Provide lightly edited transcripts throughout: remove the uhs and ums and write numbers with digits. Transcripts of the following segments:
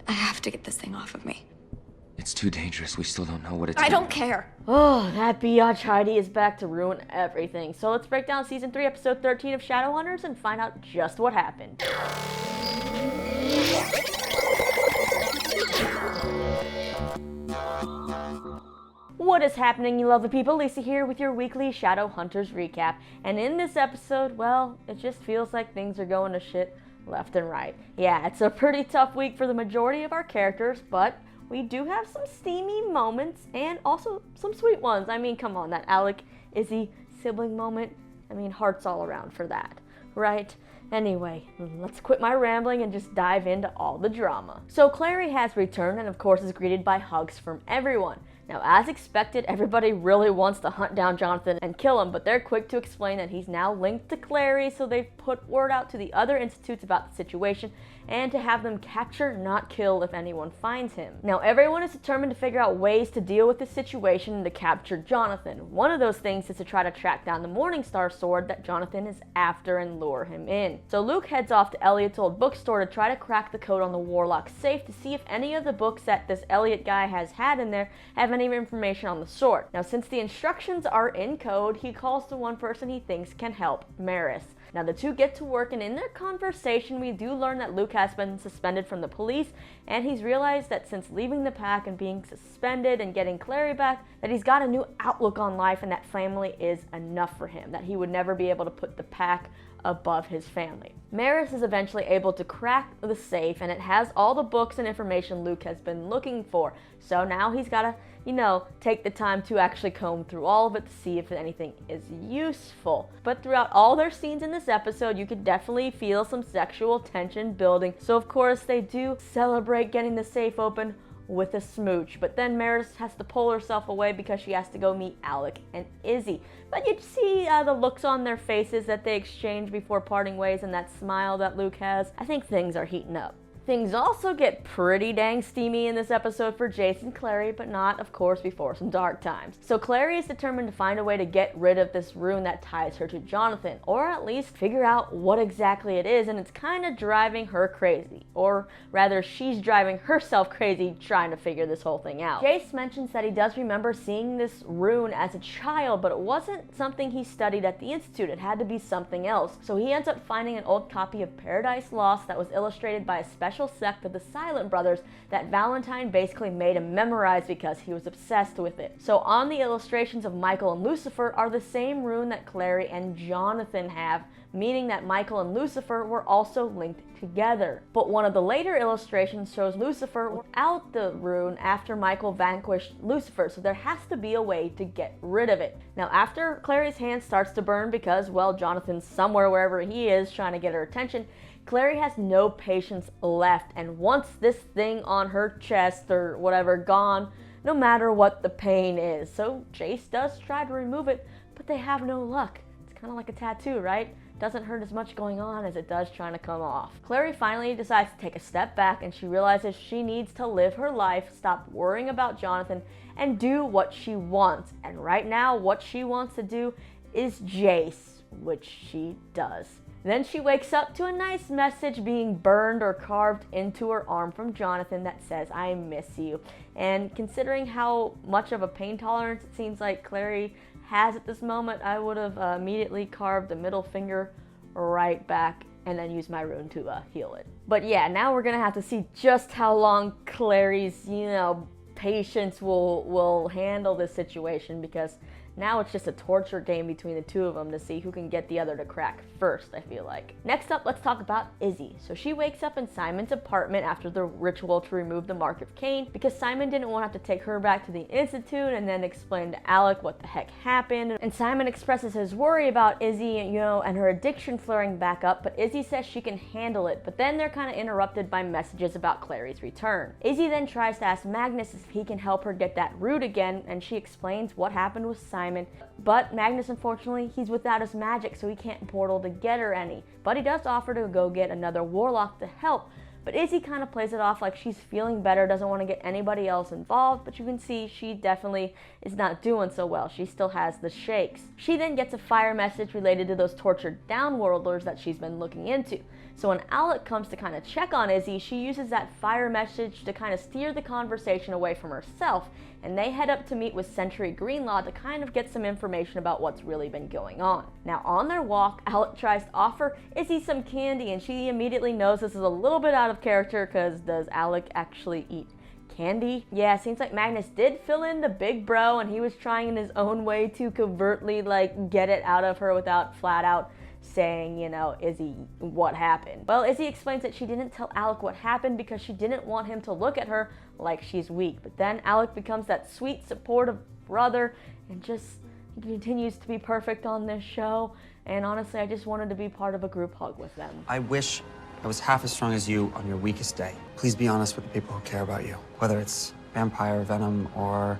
I have to get this thing off of me. It's too dangerous. We still don't know what it's I don't care. Oh, that biatch Heidi is back to ruin everything. So let's break down Season 3, Episode 13 of Shadowhunters and find out just what happened. What is happening, you lovely people? Lisa here with your weekly Shadowhunters recap. And in this episode, well, it just feels like things are going to shit left and right. Yeah, it's a pretty tough week for the majority of our characters, but we do have some steamy moments and also some sweet ones. I mean, come on, that Alec, Izzy sibling moment. I mean, hearts all around for that, right? Anyway, let's quit my rambling and just dive into all the drama. So Clary has returned and of course is greeted by hugs from everyone. Now, as expected, everybody really wants to hunt down Jonathan and kill him, but they're quick to explain that he's now linked to Clary, so they've put word out to the other institutes about the situation and to have them capture, not kill, if anyone finds him. Now, everyone is determined to figure out ways to deal with the situation and to capture Jonathan. One of those things is to try to track down the Morningstar sword that Jonathan is after and lure him in. So Luke heads off to Elliot's old bookstore to try to crack the code on the Warlock safe to see if any of the books that this Elliot guy has had in there have any information on the sword. Now, since the instructions are in code, he calls to one person he thinks can help, Maryse. Now, the two get to work, and in their conversation, we do learn that Luke has been suspended from the police, and he's realized that since leaving the pack and being suspended and getting Clary back, that he's got a new outlook on life, and that family is enough for him, that he would never be able to put the pack above his family. Maryse is eventually able to crack the safe, and it has all the books and information Luke has been looking for. So now he's got to, take the time to actually comb through all of it to see if anything is useful. But throughout all their scenes in this episode, you could definitely feel some sexual tension building. So of course they do celebrate getting the safe open with a smooch, but then Maryse has to pull herself away because she has to go meet Alec and Izzy. But you see the looks on their faces that they exchange before parting ways and that smile that Luke has. I think things are heating up. Things also get pretty dang steamy in this episode for Jace and Clary, but not, of course, before some dark times. So Clary is determined to find a way to get rid of this rune that ties her to Jonathan, or at least figure out what exactly it is, and it's kind of driving her crazy. Or rather, she's driving herself crazy trying to figure this whole thing out. Jace mentions that he does remember seeing this rune as a child, but it wasn't something he studied at the Institute. It had to be something else. So he ends up finding an old copy of Paradise Lost that was illustrated by a special sect of the Silent Brothers that Valentine basically made him memorize because he was obsessed with it. So on the illustrations of Michael and Lucifer are the same rune that Clary and Jonathan have, meaning that Michael and Lucifer were also linked together. But one of the later illustrations shows Lucifer without the rune after Michael vanquished Lucifer, so there has to be a way to get rid of it. Now, after Clary's hand starts to burn because, well, Jonathan's somewhere wherever he is trying to get her attention, Clary has no patience left and wants this thing on her chest or whatever gone, no matter what the pain is. So Jace does try to remove it, but they have no luck. It's kind of like a tattoo, right? Doesn't hurt as much going on as it does trying to come off. Clary finally decides to take a step back, and she realizes she needs to live her life, stop worrying about Jonathan, and do what she wants. And right now, what she wants to do is Jace, which she does. Then she wakes up to a nice message being burned or carved into her arm from Jonathan that says, "I miss you." And considering how much of a pain tolerance it seems like Clary has at this moment, I would have immediately carved a middle finger right back and then used my rune to heal it. But yeah, now we're gonna have to see just how long Clary's, patience will handle this situation, because now it's just a torture game between the two of them to see who can get the other to crack first, I feel like. Next up, let's talk about Izzy. So she wakes up in Simon's apartment after the ritual to remove the Mark of Cain, because Simon didn't want to have to take her back to the Institute and then explain to Alec what the heck happened. And Simon expresses his worry about Izzy, and her addiction flaring back up, but Izzy says she can handle it. But then they're kind of interrupted by messages about Clary's return. Izzy then tries to ask Magnus if he can help her get that root again, and she explains what happened with Simon. But Magnus, unfortunately, he's without his magic, so he can't portal to get her any. But he does offer to go get another warlock to help. But Izzy kind of plays it off like she's feeling better, doesn't want to get anybody else involved, but you can see she definitely is not doing so well. She still has the shakes. She then gets a fire message related to those tortured downworlders that she's been looking into. So when Alec comes to kind of check on Izzy, she uses that fire message to kind of steer the conversation away from herself, and they head up to meet with Sentry Greenlaw to kind of get some information about what's really been going on. Now on their walk, Alec tries to offer Izzy some candy, and she immediately knows this is a little bit out of character because does Alec actually eat candy? Yeah, seems like Magnus did fill in the big bro, and he was trying in his own way to covertly like get it out of her without flat out saying, you know, Izzy, what happened? Well, Izzy explains that she didn't tell Alec what happened because she didn't want him to look at her like she's weak. But then Alec becomes that sweet, supportive brother and just continues to be perfect on this show. And honestly, I just wanted to be part of a group hug with them. I wish I was half as strong as you on your weakest day. Please be honest with the people who care about you, whether it's vampire venom or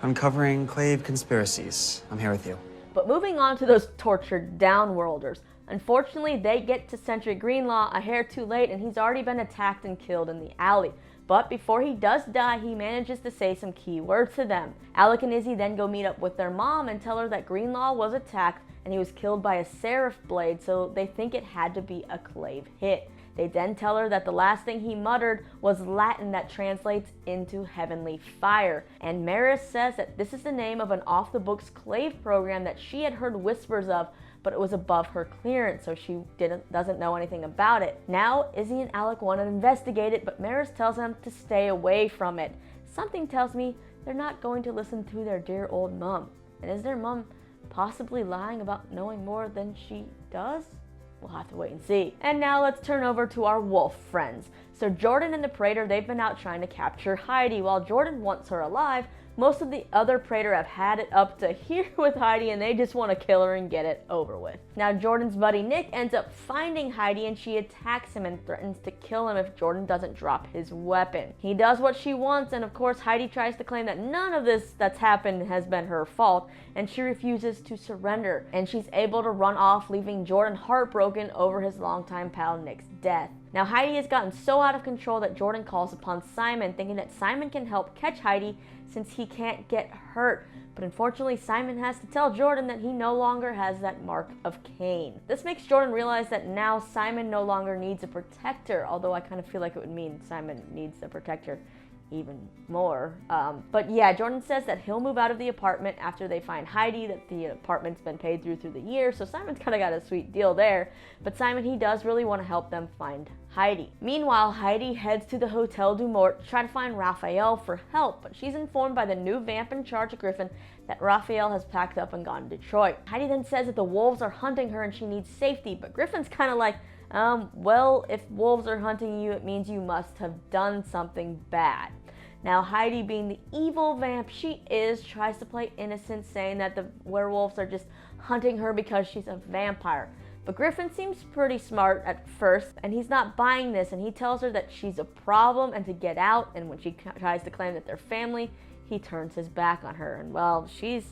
uncovering Clave conspiracies. I'm here with you. But moving on to those tortured downworlders. Unfortunately, they get to Sentry Greenlaw a hair too late, and he's already been attacked and killed in the alley. But before he does die, he manages to say some key words to them. Alec and Izzy then go meet up with their mom and tell her that Greenlaw was attacked and he was killed by a seraph blade, so they think it had to be a Clave hit. They then tell her that the last thing he muttered was Latin that translates into heavenly fire. And Maryse says that this is the name of an off-the-books Clave program that she had heard whispers of, but it was above her clearance, so she doesn't know anything about it. Now, Izzy and Alec want to investigate it, but Maryse tells them to stay away from it. Something tells me they're not going to listen to their dear old mom. And is their mom possibly lying about knowing more than she does? We'll have to wait and see. And now let's turn over to our wolf friends. So Jordan and the Praetor, they've been out trying to capture Heidi. While Jordan wants her alive, most of the other Praetor have had it up to here with Heidi, and they just want to kill her and get it over with. Now Jordan's buddy Nick ends up finding Heidi, and she attacks him and threatens to kill him if Jordan doesn't drop his weapon. He does what she wants, and of course Heidi tries to claim that none of this that's happened has been her fault, and she refuses to surrender, and she's able to run off, leaving Jordan heartbroken over his longtime pal Nick's death. Now Heidi has gotten so out of control that Jordan calls upon Simon, thinking that Simon can help catch Heidi since he can't get hurt. But unfortunately, Simon has to tell Jordan that he no longer has that mark of Cain. This makes Jordan realize that now Simon no longer needs a protector, although I kind of feel like it would mean Simon needs a protector even more. But yeah, Jordan says that he'll move out of the apartment after they find Heidi, that the apartment's been paid through the year, so Simon's kind of got a sweet deal there. But Simon, he does really want to help them find Heidi. Meanwhile, Heidi heads to the Hotel du Mort to try to find Raphael for help, but she's informed by the new vamp in charge of Griffin that Raphael has packed up and gone to Detroit. Heidi then says that the wolves are hunting her and she needs safety, but Griffin's kind of like, well, if wolves are hunting you, it means you must have done something bad. Now, Heidi, being the evil vamp she is, tries to play innocent, saying that the werewolves are just hunting her because she's a vampire. But Griffin seems pretty smart at first, and he's not buying this, and he tells her that she's a problem and to get out, and when she tries to claim that they're family, he turns his back on her. And well, she's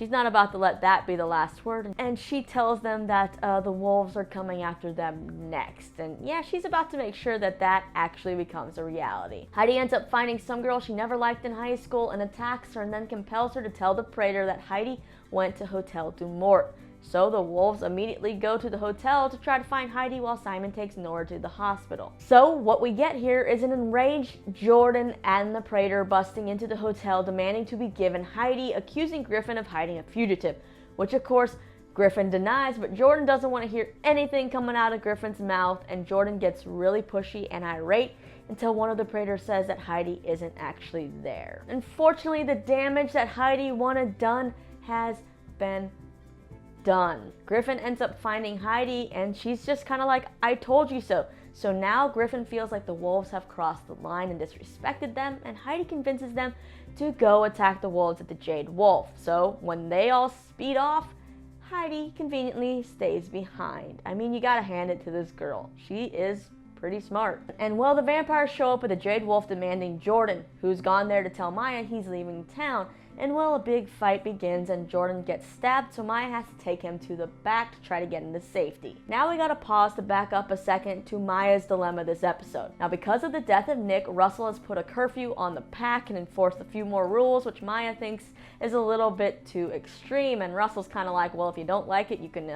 not about to let that be the last word, and she tells them that the wolves are coming after them next. And yeah, she's about to make sure that that actually becomes a reality. Heidi ends up finding some girl she never liked in high school and attacks her, and then compels her to tell the Praetor that Heidi went to Hotel du Mort. So the wolves immediately go to the hotel to try to find Heidi while Simon takes Nora to the hospital. So what we get here is an enraged Jordan and the Praetor busting into the hotel demanding to be given Heidi, accusing Griffin of hiding a fugitive, which of course Griffin denies, but Jordan doesn't want to hear anything coming out of Griffin's mouth, and Jordan gets really pushy and irate until one of the Praetors says that Heidi isn't actually there. Unfortunately, the damage that Heidi wanted done has been done. Griffin ends up finding Heidi, and she's just kind of like, I told you so. So now Griffin feels like the wolves have crossed the line and disrespected them, and Heidi convinces them to go attack the wolves at the Jade Wolf. So when they all speed off, Heidi conveniently stays behind. I mean, you gotta hand it to this girl. She is pretty smart. And well, the vampires show up with the Jade Wolf demanding Jordan, who's gone there to tell Maya he's leaving town. And well, a big fight begins and Jordan gets stabbed, so Maya has to take him to the back to try to get into safety. Now we gotta pause to back up a second to Maya's dilemma this episode. Now because of the death of Nick, Russell has put a curfew on the pack and enforced a few more rules, which Maya thinks is a little bit too extreme, and Russell's kind of like, well, if you don't like it, you can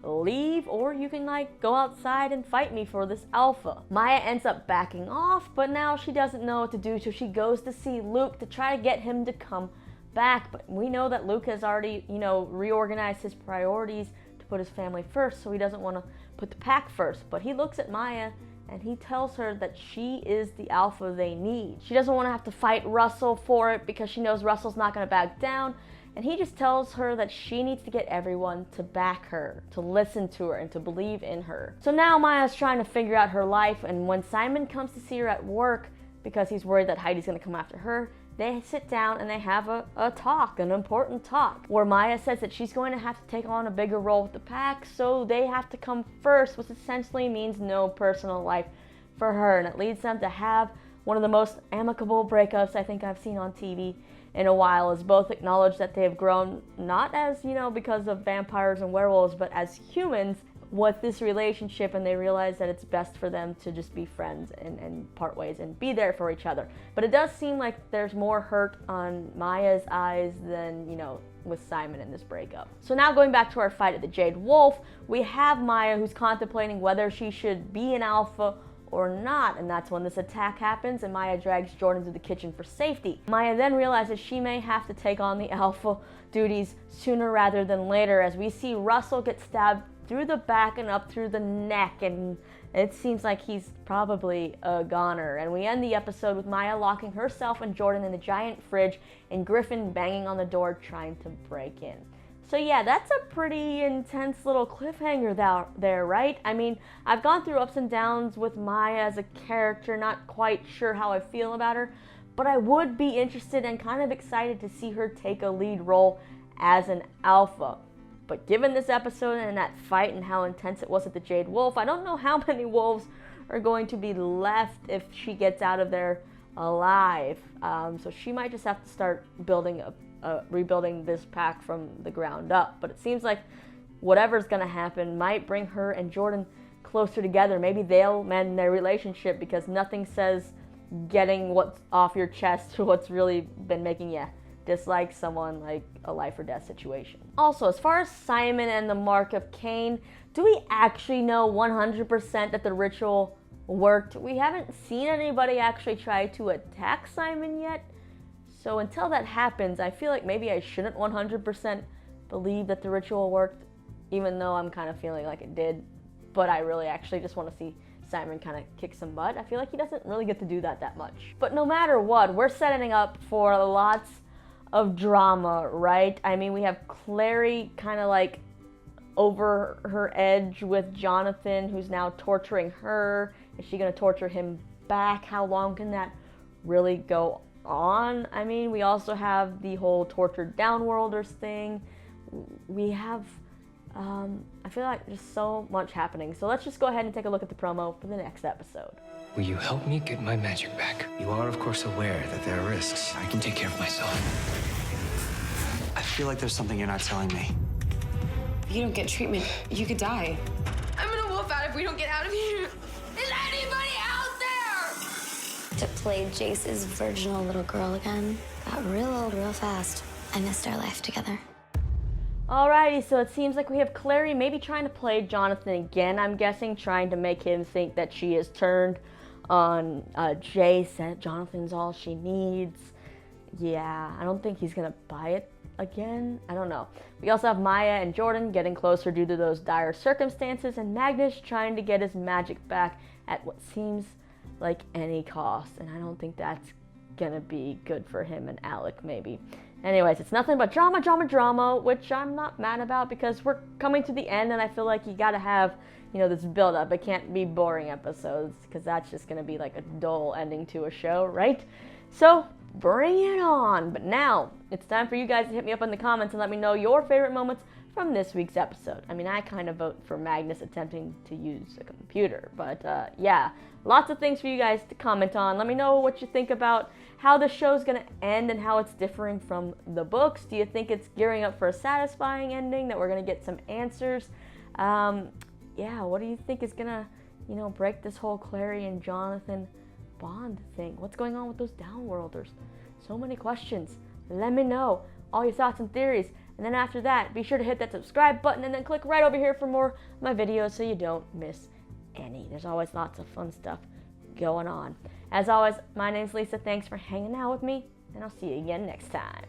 leave, or you can like go outside and fight me for this alpha. Maya ends up backing off, but now she doesn't know what to do, so she goes to see Luke to try to get him to come back. But we know that Luke has already, reorganized his priorities to put his family first, so he doesn't want to put the pack first. But he looks at Maya and he tells her that she is the alpha they need. She doesn't want to have to fight Russell for it because she knows Russell's not going to back down. And he just tells her that she needs to get everyone to back her, to listen to her, and to believe in her. So now Maya's trying to figure out her life, and when Simon comes to see her at work, because he's worried that Heidi's going to come after her, they sit down and they have a talk, an important talk, where Maya says that she's going to have to take on a bigger role with the pack, so they have to come first, which essentially means no personal life for her, and it leads them to have one of the most amicable breakups I think I've seen on TV in a while, as both acknowledge that they have grown, not as, because of vampires and werewolves, but as humans with this relationship, and they realize that it's best for them to just be friends and part ways and be there for each other. But it does seem like there's more hurt on Maya's eyes than, with Simon in this breakup. So now going back to our fight at the Jade Wolf, we have Maya who's contemplating whether she should be an alpha or not, and that's when this attack happens and Maya drags Jordan to the kitchen for safety. Maya then realizes she may have to take on the alpha duties sooner rather than later, as we see Russell get stabbed through the back and up through the neck, and it seems like he's probably a goner. And we end the episode with Maya locking herself and Jordan in the giant fridge and Griffin banging on the door trying to break in. So yeah, that's a pretty intense little cliffhanger there, right? I mean, I've gone through ups and downs with Maya as a character, not quite sure how I feel about her, but I would be interested and kind of excited to see her take a lead role as an alpha. But given this episode and that fight and how intense it was at the Jade Wolf, I don't know how many wolves are going to be left if she gets out of there alive. So she might just have to start rebuilding this pack from the ground up. But it seems like whatever's going to happen might bring her and Jordan closer together. Maybe they'll mend their relationship, because nothing says getting what's off your chest to what's really been making you dislike someone like a life or death situation. Also, as far as Simon and the Mark of Cain, do we actually know 100% that the ritual worked? We haven't seen anybody actually try to attack Simon yet. So until that happens, I feel like maybe I shouldn't 100% believe that the ritual worked, even though I'm kind of feeling like it did. But I really actually just want to see Simon kind of kick some butt. I feel like he doesn't really get to do that much. But no matter what, we're setting up for lots of drama, right? I mean, we have Clary kind of like over her edge with Jonathan, who's now torturing her. Is she going to torture him back? How long can that really go on? I mean, we also have the whole tortured downworlders thing. We have, I feel like just so much happening. So let's just go ahead and take a look at the promo for the next episode. Will you help me get my magic back? You are, of course, aware that there are risks. I can take care of myself. I feel like there's something you're not telling me. If you don't get treatment, you could die. I'm gonna wolf out if we don't get out of here. Is anybody out there? To play Jace's virginal little girl again. Got real old real fast. I missed our life together. Alrighty, so it seems like we have Clary maybe trying to play Jonathan again, I'm guessing, trying to make him think that she has turned on Jace, that Jonathan's all she needs. Yeah, I don't think he's gonna buy it again. I don't know. We also have Maya and Jordan getting closer due to those dire circumstances, and Magnus trying to get his magic back at what seems like any cost, and I don't think that's gonna be good for him and Alec, maybe. Anyways, it's nothing but drama, which I'm not mad about, because we're coming to the end, and I feel like you gotta have, this build-up. It can't be boring episodes, because that's just gonna be like a dull ending to a show, right? So, bring it on. But now, it's time for you guys to hit me up in the comments and let me know your favorite moments from this week's episode. I mean, I kind of vote for Magnus attempting to use a computer, but yeah, lots of things for you guys to comment on. Let me know what you think about how the show's gonna end and how it's differing from the books. Do you think it's gearing up for a satisfying ending, that we're gonna get some answers? Yeah, what do you think is gonna, break this whole Clary and Jonathan bond thing? What's going on with those downworlders? So many questions. Let me know all your thoughts and theories And then after that, be sure to hit that subscribe button and then click right over here for more of my videos so you don't miss any. There's always lots of fun stuff going on. As always, my name's Lisa. Thanks for hanging out with me, and I'll see you again next time.